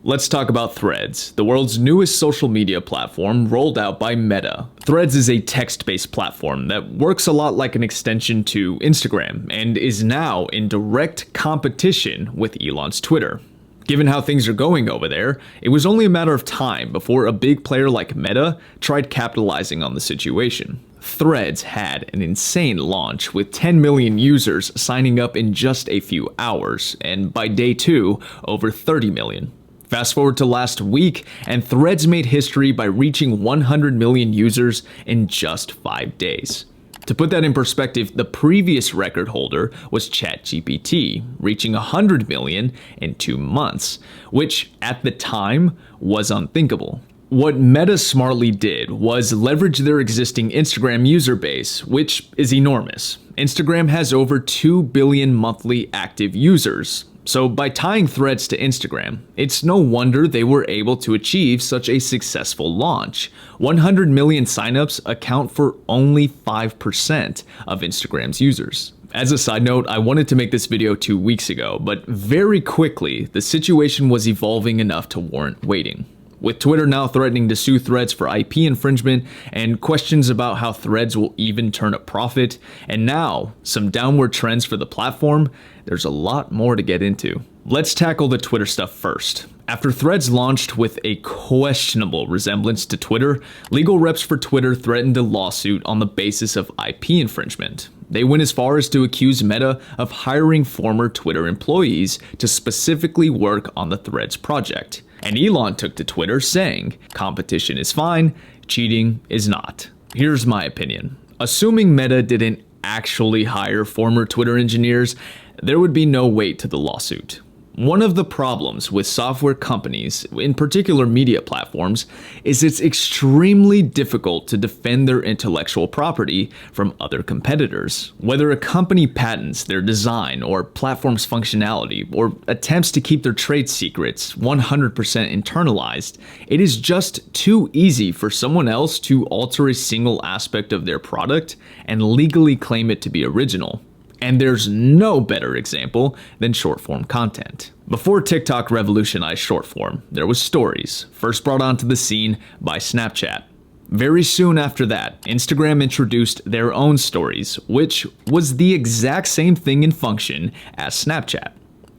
Let's talk about Threads, the world's newest social media platform rolled out by Meta. Threads is a text-based platform that works a lot like an extension to Instagram and is now in direct competition with Elon's Twitter. Given how things are going over there, it was only a matter of time before a big player like Meta tried capitalizing on the situation. Threads had an insane launch with 10 million users signing up in just a few hours, and by day 2, over 30 million. Fast forward to last week, and Threads made history by reaching 100 million users in just 5 days. To put that in perspective, the previous record holder was ChatGPT, reaching 100 million in 2 months, which at the time was unthinkable. What Meta smartly did was leverage their existing Instagram user base, which is enormous. Instagram has over 2 billion monthly active users. So by tying Threads to Instagram, it's no wonder they were able to achieve such a successful launch. 100 million signups account for only 5% of Instagram's users. As a side note, I wanted to make this video 2 weeks ago, but very quickly, the situation was evolving enough to warrant waiting. With Twitter now threatening to sue Threads for IP infringement, and questions about how Threads will even turn a profit, and now some downward trends for the platform, there's a lot more to get into. Let's tackle the Twitter stuff first. After Threads launched with a questionable resemblance to Twitter, legal reps for Twitter threatened a lawsuit on the basis of IP infringement. They went as far as to accuse Meta of hiring former Twitter employees to specifically work on the Threads project. And Elon took to Twitter saying, "Competition is fine, cheating is not." Here's my opinion. Assuming Meta didn't actually hire former Twitter engineers, there would be no weight to the lawsuit. One of the problems with software companies, in particular media platforms, is it's extremely difficult to defend their intellectual property from other competitors. Whether a company patents their design or platform's functionality or attempts to keep their trade secrets 100% internalized, it is just too easy for someone else to alter a single aspect of their product and legally claim it to be original. And there's no better example than short-form content. Before TikTok revolutionized short-form, there was Stories, first brought onto the scene by Snapchat. Very soon after that, Instagram introduced their own Stories, which was the exact same thing in function as Snapchat.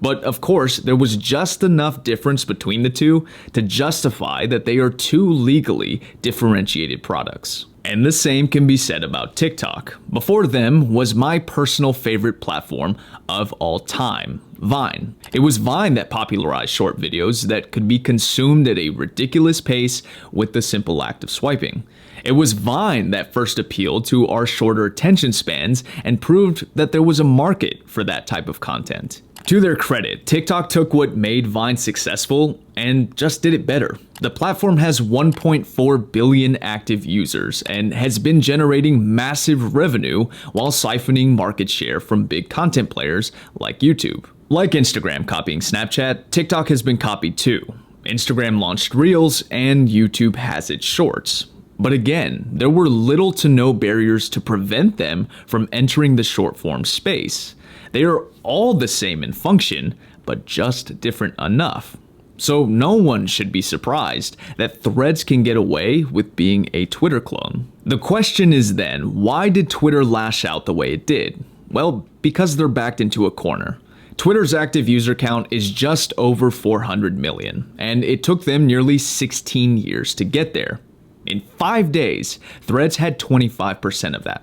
But of course, there was just enough difference between the two to justify that they are two legally differentiated products. And the same can be said about TikTok. Before them was my personal favorite platform of all time, Vine. It was Vine that popularized short videos that could be consumed at a ridiculous pace with the simple act of swiping. It was Vine that first appealed to our shorter attention spans and proved that there was a market for that type of content. To their credit, TikTok took what made Vine successful and just did it better. The platform has 1.4 billion active users and has been generating massive revenue while siphoning market share from big content players like YouTube. Like Instagram copying Snapchat, TikTok has been copied too. Instagram launched Reels and YouTube has its Shorts. But again, there were little to no barriers to prevent them from entering the short-form space. They are all the same in function, but just different enough. So no one should be surprised that Threads can get away with being a Twitter clone. The question is then, why did Twitter lash out the way it did? Well, because they're backed into a corner. Twitter's active user count is just over 400 million, and it took them nearly 16 years to get there. In 5 days, Threads had 25% of that.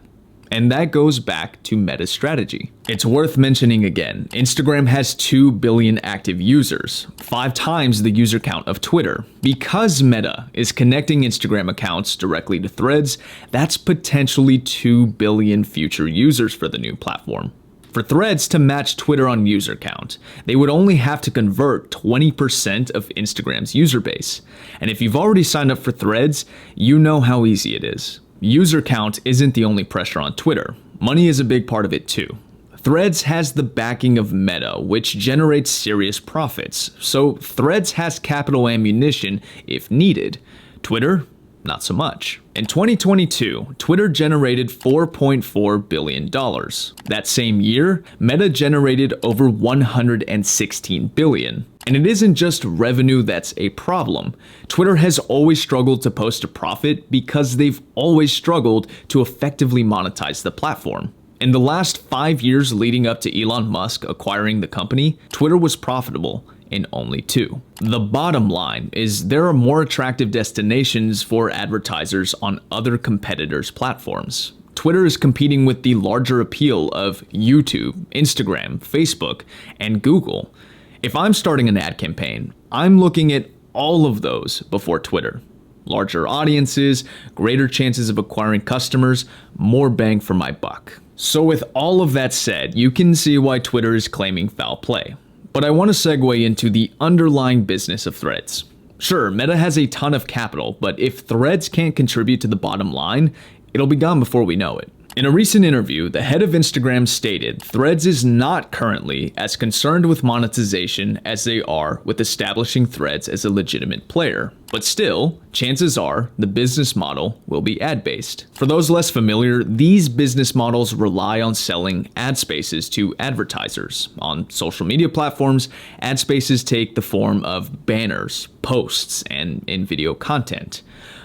And that goes back to Meta's strategy. It's worth mentioning again, Instagram has 2 billion active users, 5 times the user count of Twitter. Because Meta is connecting Instagram accounts directly to Threads, that's potentially 2 billion future users for the new platform. For Threads to match Twitter on user count, they would only have to convert 20% of Instagram's user base. And if you've already signed up for Threads, you know how easy it is. User count isn't the only pressure on Twitter. Money is a big part of it too. Threads has the backing of Meta, which generates serious profits, so Threads has capital ammunition if needed. Twitter not so much. In 2022, Twitter generated $4.4 billion. That same year, Meta generated over $116 billion. And it isn't just revenue that's a problem. Twitter has always struggled to post a profit because they've always struggled to effectively monetize the platform. In the last 5 years leading up to Elon Musk acquiring the company, Twitter was profitable in only 2. The bottom line is there are more attractive destinations for advertisers on other competitors' platforms. Twitter is competing with the larger appeal of YouTube, Instagram, Facebook, and Google. If I'm starting an ad campaign, I'm looking at all of those before Twitter. Larger audiences, greater chances of acquiring customers, more bang for my buck. So with all of that said, you can see why Twitter is claiming foul play. But I want to segue into the underlying business of Threads. Sure, Meta has a ton of capital, but if Threads can't contribute to the bottom line, it'll be gone before we know it. In a recent interview, the head of Instagram stated Threads is not currently as concerned with monetization as they are with establishing Threads as a legitimate player. But still, chances are the business model will be ad-based. For those less familiar, these business models rely on selling ad spaces to advertisers. On social media platforms, ad spaces take the form of banners, posts, and in-video content.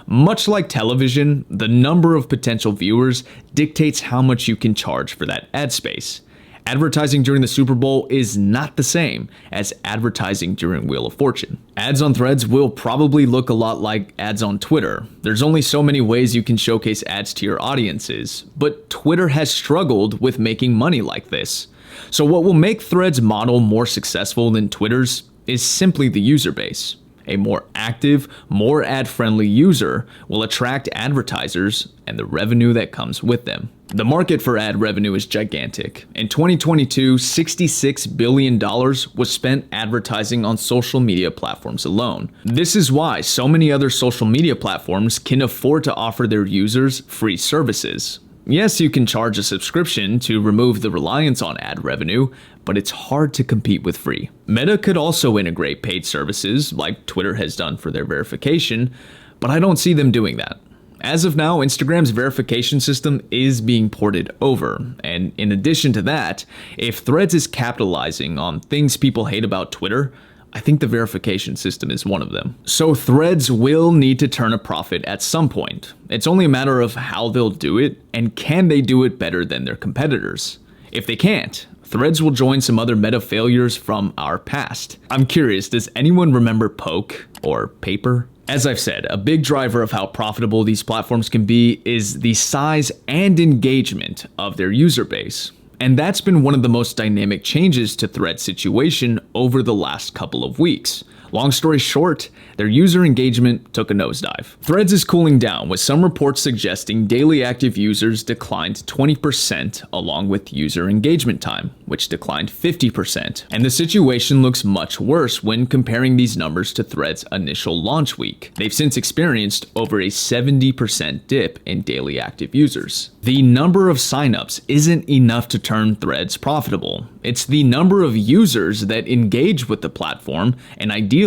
Much like television, the number of potential viewers dictates how much you can charge for that ad space. Advertising during the Super Bowl is not the same as advertising during Wheel of Fortune. Ads on Threads will probably look a lot like ads on Twitter. There's only so many ways you can showcase ads to your audiences, but Twitter has struggled with making money like this. So what will make Threads' model more successful than Twitter's is simply the user base. A more active, more ad-friendly user will attract advertisers and the revenue that comes with them. The market for ad revenue is gigantic. In 2022, $66 billion was spent advertising on social media platforms alone. This is why so many other social media platforms can afford to offer their users free services. Yes, you can charge a subscription to remove the reliance on ad revenue, but it's hard to compete with free. Meta could also integrate paid services like Twitter has done for their verification, but I don't see them doing that. As of now, Instagram's verification system is being ported over, and in addition to that, if Threads is capitalizing on things people hate about Twitter, I think the verification system is one of them. So Threads will need to turn a profit at some point. It's only a matter of how they'll do it, and can they do it better than their competitors. If they can't, Threads will join some other Meta failures from our past. I'm curious, does anyone remember Poke or Paper? As I've said, a big driver of how profitable these platforms can be is the size and engagement of their user base. And that's been one of the most dynamic changes to Threads' situation over the last couple of weeks. Long story short, their user engagement took a nosedive. Threads is cooling down, with some reports suggesting daily active users declined 20% along with user engagement time, which declined 50%. And the situation looks much worse when comparing these numbers to Threads' initial launch week. They've since experienced over a 70% dip in daily active users. The number of signups isn't enough to turn Threads profitable. It's the number of users that engage with the platform, and ideally,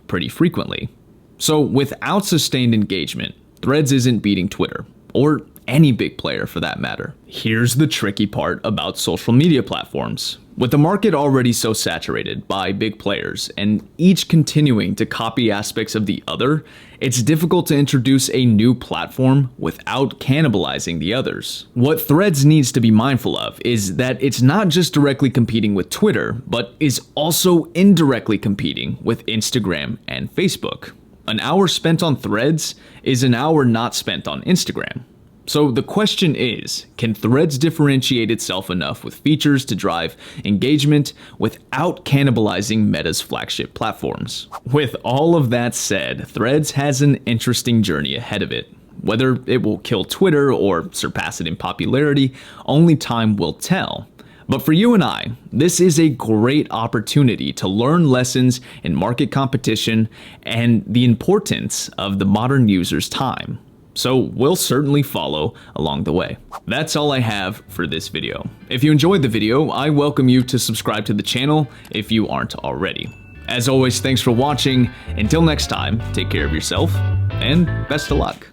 pretty frequently. So without sustained engagement, Threads isn't beating Twitter, or any big player for that matter. Here's the tricky part about social media platforms. With the market already so saturated by big players, and each continuing to copy aspects of the other, it's difficult to introduce a new platform without cannibalizing the others. What Threads needs to be mindful of is that it's not just directly competing with Twitter, but is also indirectly competing with Instagram and Facebook. An hour spent on Threads is an hour not spent on Instagram. So the question is, can Threads differentiate itself enough with features to drive engagement without cannibalizing Meta's flagship platforms? With all of that said, Threads has an interesting journey ahead of it. Whether it will kill Twitter or surpass it in popularity, only time will tell. But for you and I, this is a great opportunity to learn lessons in market competition and the importance of the modern user's time. So we'll certainly follow along the way. That's all I have for this video. If you enjoyed the video, I welcome you to subscribe to the channel if you aren't already. As always, thanks for watching. Until next time, take care of yourself and best of luck.